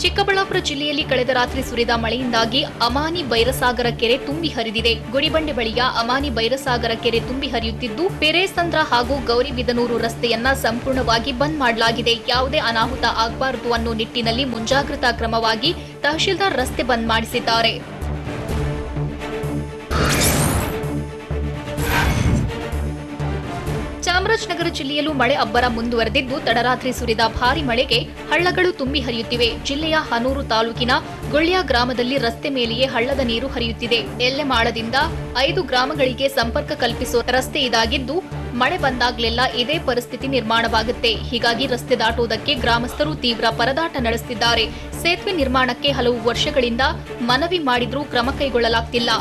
ಚಿಕ್ಕಬಳ್ಳಾಪುರ ಜಿಲ್ಲೆಯಲ್ಲಿ ಕಳೆದ ರಾತ್ರಿ ಸುರಿದ ಮಳೆಯಿಂದಾಗಿ ಅಮಾನಿ ಬೈರಸಾಗರ ಕೆರೆ ತುಂಬಿ ಹರಿದಿದೆ. ಗುಡಿಬಂಡೆ ಬಳಿಯ ಅಮಾನಿ ಬೈರಸಾಗರ ಕೆರೆ ತುಂಬಿ ಹರಿಯುತ್ತಿದ್ದು, ಪೆರೇಸಂದ್ರ ಹಾಗೂ ಗೌರಿಬಿದನೂರು ರಸ್ತೆಯನ್ನ ಸಂಪೂರ್ಣವಾಗಿ ಬಂದ್ ಮಾಡಲಾಗಿದೆ. ಯಾವುದೇ ಅನಾಹುತ ಆಗಬಾರದು ಅನ್ನೋ ನಿಟ್ಟಿನಲ್ಲಿ ಮುಂಜಾಗ್ರತಾ ಕ್ರಮವಾಗಿ ತಹಶೀಲ್ದಾರ್ ರಸ್ತೆ ಬಂದ್ ಮಾಡಿಸಿದ್ದಾರೆ. ಚಾಮರಾಜನಗರ ಜಿಲ್ಲೆಯಲ್ಲೂ ಮಳೆ ಅಬ್ಬರ ಮುಂದುವರೆದಿದ್ದು, ತಡರಾತ್ರಿ ಸುರಿದ ಭಾರಿ ಮಳೆಗೆ ಹಳ್ಳಗಳು ತುಂಬಿ ಹರಿಯುತ್ತಿವೆ. ಜಿಲ್ಲೆಯ ಹನೂರು ತಾಲೂಕಿನ ಗೊಳ್ಳ್ಯ ಗ್ರಾಮದಲ್ಲಿ ರಸ್ತೆ ಮೇಲೆಯೇ ಹಳ್ಳದ ನೀರು ಹರಿಯುತ್ತಿದೆ. ಎಲ್ಲೆಮಾಳದಿಂದ 5 ಗ್ರಾಮಗಳಿಗೆ ಸಂಪರ್ಕ ಕಲ್ಪಿಸುವ ರಸ್ತೆ ಇದಾಗಿದ್ದು, ಮಳೆ ಬಂದಾಗಲೆಲ್ಲ ಇದೇ ಪರಿಸ್ಥಿತಿ ನಿರ್ಮಾಣವಾಗುತ್ತೆ. ಹೀಗಾಗಿ ರಸ್ತೆ ದಾಟುವುದಕ್ಕೆ ಗ್ರಾಮಸ್ಥರು ತೀವ್ರ ಪರದಾಟ ನಡೆಸುತ್ತಿದ್ದಾರೆ. ಸೇತುವೆ ನಿರ್ಮಾಣಕ್ಕೆ ಹಲವು ವರ್ಷಗಳಿಂದ ಮನವಿ ಮಾಡಿದ್ರೂ ಕ್ರಮ ಕೈಗೊಳ್ಳಲಾಗ್ತಿಲ್ಲ.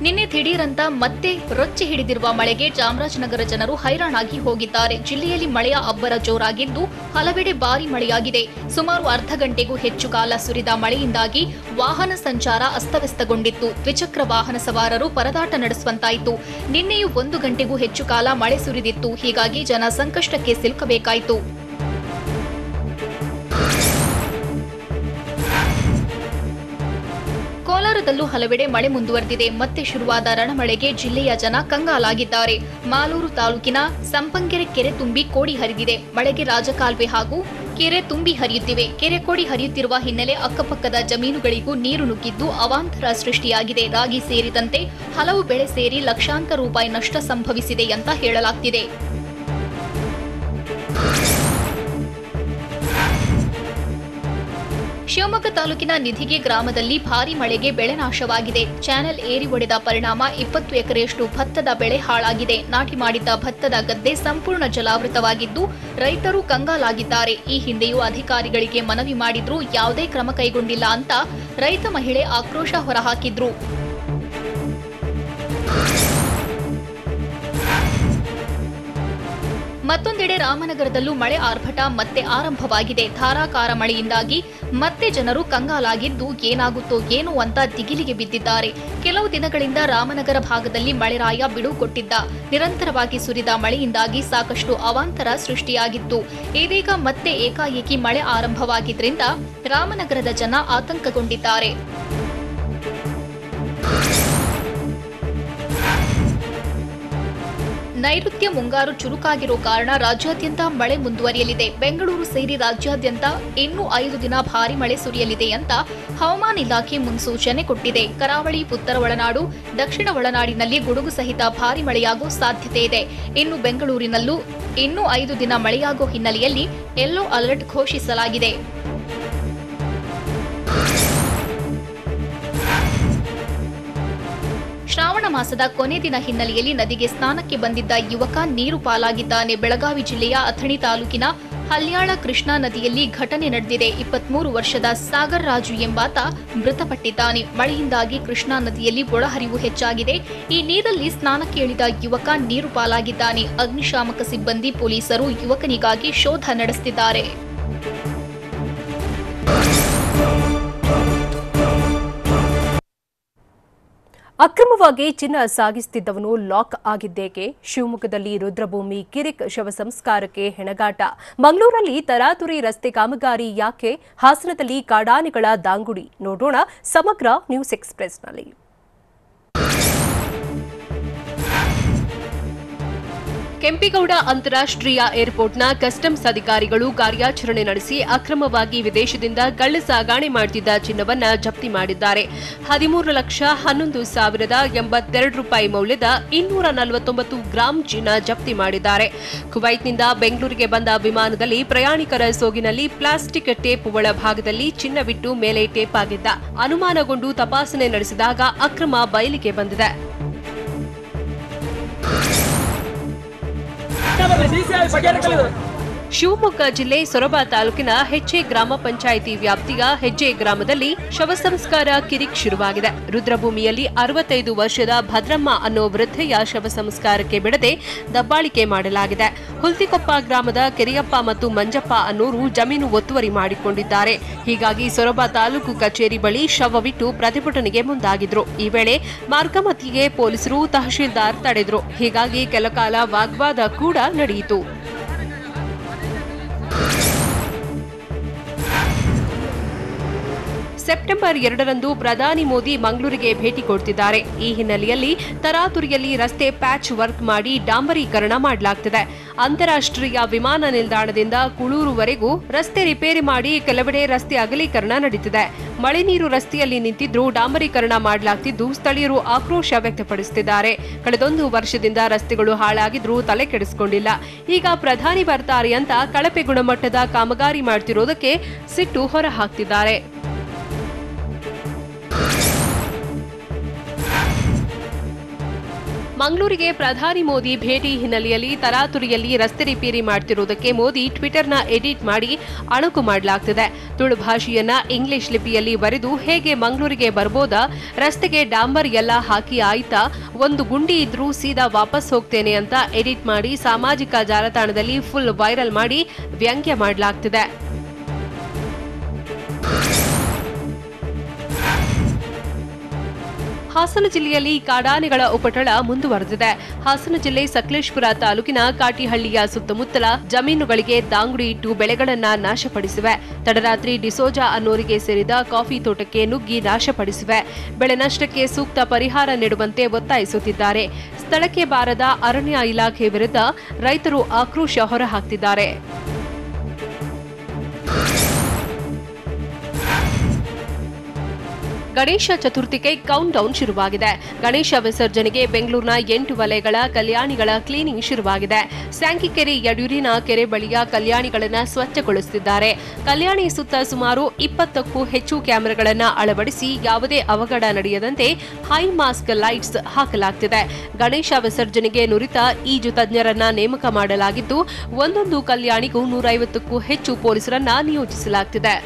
ನಿನ್ನೆ ದಿಢೀರಂತ ಮತ್ತೆ ರೊಚ್ಚಿ ಹಿಡಿದಿರುವ ಮಳೆಗೆ ಚಾಮರಾಜನಗರ ಜನರು ಹೈರಾಣಾಗಿ ಹೋಗಿದ್ದಾರೆ. ಜಿಲ್ಲೆಯಲ್ಲಿ ಮಳೆಯ ಅಬ್ಬರ ಜೋರಾಗಿದ್ದು ಹಲವೆಡೆ ಭಾರೀ ಮಳೆಯಾಗಿದೆ. ಸುಮಾರು ಅರ್ಧ ಗಂಟೆಗೂ ಹೆಚ್ಚು ಕಾಲ ಸುರಿದ ಮಳೆಯಿಂದಾಗಿ ವಾಹನ ಸಂಚಾರ ಅಸ್ತವ್ಯಸ್ತಗೊಂಡಿತ್ತು. ದ್ವಿಚಕ್ರ ವಾಹನ ಸವಾರರು ಪರದಾಟ ನಡೆಸುವಂತಾಯಿತು. ನಿನ್ನೆಯೂ 1 ಗಂಟೆಗೂ ಹೆಚ್ಚು ಕಾಲ ಮಳೆ ಸುರಿದಿತ್ತು. ಹೀಗಾಗಿ ಜನ ಸಂಕಷ್ಟಕ್ಕೆ ಸಿಲುಕಬೇಕಾಯಿತು. ಕೋಲಾರದಲ್ಲೂ ಹಲವೆಡೆ ಮಳೆ ಮುಂದುವರೆದಿದೆ. ಮತ್ತೆ ಶುರುವಾದ ರಣಮಳೆಗೆ ಜಿಲ್ಲೆಯ ಜನ ಕಂಗಾಲಾಗಿದ್ದಾರೆ. ಮಾಲೂರು ತಾಲೂಕಿನ ಸಂಪಂಗೆರೆ ಕೆರೆ ತುಂಬಿ ಕೋಡಿ ಹರಿದಿದೆ. ಮಳೆಗೆ ರಾಜಕಾಲುವೆ ಹಾಗೂ ಕೆರೆ ತುಂಬಿ ಹರಿಯುತ್ತಿವೆ. ಕೆರೆ ಕೋಡಿ ಹರಿಯುತ್ತಿರುವ ಹಿನ್ನೆಲೆ ಅಕ್ಕಪಕ್ಕದ ಜಮೀನುಗಳಿಗೂ ನೀರು ನುಗ್ಗಿದ್ದು ಅವಾಂತರ ಸೃಷ್ಟಿಯಾಗಿದೆ. ರಾಗಿ ಸೇರಿದಂತೆ ಹಲವು ಬೆಳೆ ಸೇರಿ ಲಕ್ಷಾಂತರ ರೂಪಾಯಿ ನಷ್ಟ ಸಂಭವಿಸಿದೆ ಅಂತ ಹೇಳಲಾಗ್ತಿದೆ. ಶಿವಮೊಗ್ಗ ತಾಲೂಕಿನ ನಿಧಿಗೆ ಗ್ರಾಮದಲ್ಲಿ ಭಾರೀ ಮಳೆಗೆ ಬೆಳೆ ನಾಶವಾಗಿದೆ. ಚಾನೆಲ್ ಏರಿ ಒಡೆದ ಪರಿಣಾಮ 20 ಎಕರೆಯಷ್ಟು ಭತ್ತದ ಬೆಳೆ ಹಾಳಾಗಿದೆ. ನಾಟಿ ಮಾಡಿದ್ದ ಭತ್ತದ ಗದ್ದೆ ಸಂಪೂರ್ಣ ಜಲಾವೃತವಾಗಿದ್ದು ರೈತರು ಕಂಗಾಲಾಗಿದ್ದಾರೆ. ಈ ಹಿಂದೆಯೂ ಅಧಿಕಾರಿಗಳಿಗೆ ಮನವಿ ಮಾಡಿದ್ರೂ ಯಾವುದೇ ಕ್ರಮ ಕೈಗೊಂಡಿಲ್ಲ ಅಂತ ರೈತ ಮಹಿಳೆ ಆಕ್ರೋಶ ಹೊರಹಾಕಿದ್ರು. ಮತ್ತೊಂದೆಡೆ ರಾಮನಗರದಲ್ಲೂ ಮಳೆ ಆರ್ಭಟ ಮತ್ತೆ ಆರಂಭವಾಗಿದೆ. ಧಾರಾಕಾರ ಮಳೆಯಿಂದಾಗಿ ಮತ್ತೆ ಜನರು ಕಂಗಾಲಾಗಿದ್ದು ಏನಾಗುತ್ತೋ ಏನೋ ಅಂತ ದಿಗಿಲಿಗೆ ಬಿದ್ದಿದ್ದಾರೆ. ಕೆಲವು ದಿನಗಳಿಂದ ರಾಮನಗರ ಭಾಗದಲ್ಲಿ ಮಳೆರಾಯ ಬಿಡುಗೊಟ್ಟಿದ್ದ. ನಿರಂತರವಾಗಿ ಸುರಿದ ಮಳೆಯಿಂದಾಗಿ ಸಾಕಷ್ಟು ಅವಾಂತರ ಸೃಷ್ಟಿಯಾಗಿತ್ತು. ಇದೀಗ ಮತ್ತೆ ಏಕಾಏಕಿ ಮಳೆ ಆರಂಭವಾಗಿದ್ದರಿಂದ ರಾಮನಗರದ ಜನ ಆತಂಕಗೊಂಡಿದ್ದಾರೆ. ನೈಋತ್ಯ ಮುಂಗಾರು ಚುರುಕಾಗಿರೋ ಕಾರಣ ರಾಜ್ಯಾದ್ಯಂತ ಮಳೆ ಮುಂದುವರಿಯಲಿದೆ. ಬೆಂಗಳೂರು ಸೇರಿ ರಾಜ್ಯಾದ್ಯಂತ ಇನ್ನೂ 5 ದಿನ ಭಾರೀ ಮಳೆ ಸುರಿಯಲಿದೆ ಅಂತ ಹವಾಮಾನ ಇಲಾಖೆ ಮುನ್ಸೂಚನೆ ಕೊಟ್ಟಿದೆ. ಕರಾವಳಿ, ಉತ್ತರ ಒಳನಾಡು, ದಕ್ಷಿಣ ಒಳನಾಡಿನಲ್ಲಿ ಗುಡುಗು ಸಹಿತ ಭಾರೀ ಮಳೆಯಾಗೋ ಸಾಧ್ಯತೆ ಇದೆ. ಇನ್ನು ಬೆಂಗಳೂರಿನಲ್ಲೂ ಇನ್ನೂ 5 ದಿನ ಮಳೆಯಾಗೋ ಹಿನ್ನೆಲೆಯಲ್ಲಿ ಯೆಲ್ಲೋ ಅಲರ್ಟ್ ಘೋಷಿಸಲಾಗಿದೆ. ಶ್ರಾವಣ ಮಾಸದ ಕೊನೆ ದಿನ ಹಿನ್ನೆಲೆಯಲ್ಲಿ ನದಿಗೆ ಸ್ನಾನಕ್ಕೆ ಬಂದಿದ್ದ ಯುವಕ ನೀರು ಪಾಲಾಗಿದ್ದಾನೆ. ಬೆಳಗಾವಿ ಜಿಲ್ಲೆಯ ಅಥಣಿ ತಾಲೂಕಿನ ಹಲ್ಯಾಳ ಕೃಷ್ಣಾ ನದಿಯಲ್ಲಿ ಘಟನೆ ನಡೆದಿದೆ. 23 ವರ್ಷದ ಸಾಗರ್ ರಾಜು ಎಂಬಾತ ಮೃತಪಟ್ಟಿದ್ದಾನೆ. ಮಳೆಯಿಂದಾಗಿ ಕೃಷ್ಣಾ ನದಿಯಲ್ಲಿ ಒಳಹರಿವು ಹೆಚ್ಚಾಗಿದೆ. ಈ ನೀರಲ್ಲಿ ಸ್ನಾನಕ್ಕೆ ಇಳಿದ ಯುವಕ ನೀರು ಪಾಲಾಗಿದ್ದಾನೆ. ಅಗ್ನಿಶಾಮಕ ಸಿಬ್ಬಂದಿ, ಪೊಲೀಸರು ಯುವಕನಿಗಾಗಿ ಶೋಧ ನಡೆಸುತ್ತಿದ್ದಾರೆ. ಅಕ್ರಮವಾಗಿ ಚಿನ್ನ ಸಾಗಿಸುತ್ತಿದ್ದವನು ಲಾಕ್ ಆಗಿದ್ದೇಕೆ? ಶಿವಮೊಗ್ಗದಲ್ಲಿ ರುದ್ರಭೂಮಿ ಕಿರಿಕ್ ಶವ ಸಂಸ್ಕಾರಕ್ಕೆ ಹೆಣಗಾಟ. ಮಂಗಳೂರಲ್ಲಿ ತರಾತುರಿ ರಸ್ತೆ ಕಾಮಗಾರಿ ಯಾಕೆ? ಹಾಸನದಲ್ಲಿ ಕಾಡಾನೆಗಳ ದಾಂಗುಡಿ. ನೋಡೋಣ ಸಮಗ್ರ ನ್ಯೂಸ್ ಎಕ್ಸ್‌ಪ್ರೆಸ್‌ನಲ್ಲಿ. ಕೆಂಪೇಗೌಡ ಅಂತಾರಾಷ್ಟ್ರೀಯ ಏರ್ಪೋರ್ಟ್ನ ಕಸ್ಟಮ್ಸ್ ಅಧಿಕಾರಿಗಳು ಕಾರ್ಯಾಚರಣೆ ನಡೆಸಿ ಅಕ್ರಮವಾಗಿ ವಿದೇಶದಿಂದ ಕಳ್ಳ ಸಾಗಣೆ ಮಾಡುತ್ತಿದ್ದ ಚಿನ್ನವನ್ನ ಜಪ್ತಿ ಮಾಡಿದ್ದಾರೆ. 13,11,082 ರೂಪಾಯಿ ಮೌಲ್ಯದ 249 ಗ್ರಾಂ ಚಿನ್ನ ಜಪ್ತಿ ಮಾಡಿದ್ದಾರೆ. ಕುವೈಟ್ನಿಂದ ಬೆಂಗಳೂರಿಗೆ ಬಂದ ವಿಮಾನದಲ್ಲಿ ಪ್ರಯಾಣಿಕರ ಸೋಗಿನಲ್ಲಿ ಪ್ಲಾಸ್ಟಿಕ್ ಟೇಪ್ ಒಳಭಾಗದಲ್ಲಿ ಚಿನ್ನವಿಟ್ಟು ಮೇಲೆ ಟೇಪ್ ಆಗಿದ್ದ. ಅನುಮಾನಗೊಂಡು ತಪಾಸಣೆ ನಡೆಸಿದಾಗ ಅಕ್ರಮ ಬಯಲಿಗೆ ಬಂದಿದೆ. ಶಿವಮೊಗ್ಗ ಜಿಲ್ಲೆ ಸೊರಬ ತಾಲೂಕಿನ ಹೆಜ್ಜೆ ಗ್ರಾಮ ಪಂಚಾಯಿತಿ ವ್ಯಾಪ್ತಿಯ ಹೆಜ್ಜೆ ಗ್ರಾಮದಲ್ಲಿ ಶವ ಸಂಸ್ಕಾರ ಕಿರಿಕ್ ಶುರುವಾಗಿದೆ. ರುದ್ರಭೂಮಿಯಲ್ಲಿ 65 ವರ್ಷದ ಭದ್ರಮ್ಮ ಅನ್ನೋ ವೃದ್ಧೆಯ ಶವ ಸಂಸ್ಕಾರಕ್ಕೆ ಬಿಡದೆ ದಬ್ಬಾಳಿಕೆ ಮಾಡಲಾಗಿದೆ. ಹುಲ್ತಿಕೊಪ್ಪ ಗ್ರಾಮದ ಕೆರಿಯಪ್ಪ ಮತ್ತು ಮಂಜಪ್ಪ ಅನ್ನೋರು ಜಮೀನು ಒತ್ತುವರಿ ಮಾಡಿಕೊಂಡಿದ್ದಾರೆ. ಹೀಗಾಗಿ ಸೊರಬ ತಾಲೂಕು ಕಚೇರಿ ಬಳಿ ಶವವಿಟ್ಟು ಪ್ರತಿಭಟನೆಗೆ ಮುಂದಾಗಿದ್ರು. ಈ ವೇಳೆ ಮಾರ್ಗಮಧ್ಯೆಗೆ ಪೊಲೀಸರು ತಹಶೀಲ್ದಾರ್ ತಡೆದ್ರು. ಹೀಗಾಗಿ ಕೆಲಕಾಲ ವಾಗ್ವಾದ ಕೂಡ ನಡೆಯಿತು. ಸೆಪ್ಟೆಂಬರ್ 2ರಂದು ಪ್ರಧಾನಿ ಮೋದಿ ಮಂಗಳೂರಿಗೆ ಭೇಟಿ ಕೊಡ್ತಿದ್ದಾರೆ. ಈ ಹಿನ್ನೆಲೆಯಲ್ಲಿ ತರಾತುರಿಯಲ್ಲಿ ರಸ್ತೆ ಪ್ಯಾಚ್ ವರ್ಕ್ ಮಾಡಿ ಡಾಂಬರೀಕರಣ ಮಾಡಲಾಗ್ತಿದೆ. ಅಂತಾರಾಷ್ಟ್ರೀಯ ವಿಮಾನ ನಿಲ್ದಾಣದಿಂದ ಕುಳೂರುವರೆಗೂ ರಸ್ತೆ ರಿಪೇರಿ ಮಾಡಿ ಕೆಲವೆಡೆ ರಸ್ತೆ ಅಗಲೀಕರಣ ನಡೆಯುತ್ತಿದೆ. ಮಳೆ ನೀರು ರಸ್ತೆಯಲ್ಲಿ ನಿಂತಿದ್ರೂ ಡಾಂಬರೀಕರಣ ಮಾಡಲಾಗ್ತಿದ್ದು ಸ್ಥಳೀಯರು ಆಕ್ರೋಶ ವ್ಯಕ್ತಪಡಿಸುತ್ತಿದ್ದಾರೆ. ಕಳೆದೊಂದು ವರ್ಷದಿಂದ ರಸ್ತೆಗಳು ಹಾಳಾಗಿದ್ರೂ ತಲೆ ಕೆಡಿಸಿಕೊಂಡಿಲ್ಲ. ಈಗ ಪ್ರಧಾನಿ ಬರ್ತಾರೆ ಅಂತ ಕಳಪೆ ಗುಣಮಟ್ಟದ ಕಾಮಗಾರಿ ಮಾಡ್ತಿರೋದಕ್ಕೆ ಸಿಟ್ಟು ಹೊರಹಾಕ್ತಿದ್ದಾರೆ. ಮಂಗಳೂರಿಗೆ ಪ್ರಧಾನಿ ಮೋದಿ ಭೇಟಿ ಹಿನ್ನೆಲೆಯಲ್ಲಿ ತರಾತುರಿಯಲ್ಲಿ ರಸ್ತೆ ರಿಪೇರಿ ಮಾಡ್ತಿರುವುದಕ್ಕೆ ಮೋದಿ ಟ್ವಿಟರ್ನ ಎಡಿಟ್ ಮಾಡಿ ಅಣಕು ಮಾಡಲಾಗ್ತಿದೆ. ತುಳು ಭಾಷೆಯನ್ನ ಇಂಗ್ಲಿಷ್ ಲಿಪಿಯಲ್ಲಿ ಬರೆದು ಹೇಗೆ ಮಂಗಳೂರಿಗೆ ಬರ್ಬೋದಾ, ರಸ್ತೆಗೆ ಡಾಂಬರ್ ಎಲ್ಲ ಹಾಕಿ ಆಯ್ತಾ, ಒಂದು ಗುಂಡಿ ಇದ್ರೂ ಸೀದಾ ವಾಪಸ್ ಹೋಗ್ತೇನೆ ಅಂತ ಎಡಿಟ್ ಮಾಡಿ ಸಾಮಾಜಿಕ ಜಾಲತಾಣದಲ್ಲಿ ಫುಲ್ ವೈರಲ್ ಮಾಡಿ ವ್ಯಂಗ್ಯ ಮಾಡಲಾಗ್ತಿದೆ. ಹಾಸನ ಜಿಲ್ಲೆಯಲ್ಲಿ ಕಾಡಾನೆಗಳ ಉಪಟಳ ಮುಂದುವರೆದಿದೆ. ಹಾಸನ ಜಿಲ್ಲೆ ಸಕಲೇಶಪುರ ತಾಲೂಕಿನ ಕಾಟಿಹಳ್ಳಿಯ ಸುತ್ತಮುತ್ತಲ ಜಮೀನುಗಳಿಗೆ ದಾಂಗುಡಿ ಇಟ್ಟು ಬೆಳೆಗಳನ್ನ ನಾಶಪಡಿಸಿವೆ. ತಡರಾತ್ರಿ ಡಿಸೋಜಾ ಅನ್ನೋರಿಗೆ ಸೇರಿದ ಕಾಫಿ ತೋಟಕ್ಕೆ ನುಗ್ಗಿ ನಾಶಪಡಿಸಿವೆ. ಬೆಳೆ ನಷ್ಟಕ್ಕೆ ಸೂಕ್ತ ಪರಿಹಾರ ನೀಡುವಂತೆ ಒತ್ತಾಯಿಸುತ್ತಿದ್ದಾರೆ. ಸ್ಥಳಕ್ಕೆ ಬಾರದ ಅರಣ್ಯ ಇಲಾಖೆ ವಿರುದ್ಧ ರೈತರು ಆಕ್ರೋಶ ಹೊರಹಾಕ್ತಿದ್ದಾರೆ. ಗಣೇಶ ಚತುರ್ಥಿಗೆ ಕೌಂಟ್ ಡೌನ್ ಶುರುವಾಗಿದೆ. ಗಣೇಶ ವಿಸರ್ಜನೆಗೆ ಬೆಂಗಳೂರಿನ 8 ವಲಯಗಳ ಕಲ್ಯಾಣಿಗಳ ಕ್ಲೀನಿಂಗ್ ಶುರುವಾಗಿದೆ. ಸ್ಯಾಂಕಿಕೆರೆ ಯಡ್ಯೂರಿನ ಕೆರೆ ಬಳಿಯ ಕಲ್ಯಾಣಿಗಳನ್ನು ಸ್ವಚ್ಛಗೊಳಿಸುತ್ತಿದ್ದಾರೆ. ಕಲ್ಯಾಣಿ ಸುತ್ತ ಸುಮಾರು 20ಕ್ಕೂ ಹೆಚ್ಚು ಕ್ಯಾಮೆರಾಗಳನ್ನು ಅಳವಡಿಸಿ ಯಾವುದೇ ಅವಘಡ ನಡೆಯದಂತೆ ಹೈ ಮಾಸ್ಕ್ ಲೈಟ್ಸ್ ಹಾಕಲಾಗುತ್ತಿದೆ. ಗಣೇಶ ವಿಸರ್ಜನೆಗೆ ನುರಿತ ಈಜು ತಜ್ಞರನ್ನ ನೇಮಕ ಮಾಡಲಾಗಿದ್ದು, ಒಂದೊಂದು ಕಲ್ಯಾಣಿಗೂ 150ಕ್ಕೂ ಹೆಚ್ಚು ಪೊಲೀಸರನ್ನ ನಿಯೋಜಿಸಲಾಗುತ್ತಿದೆ.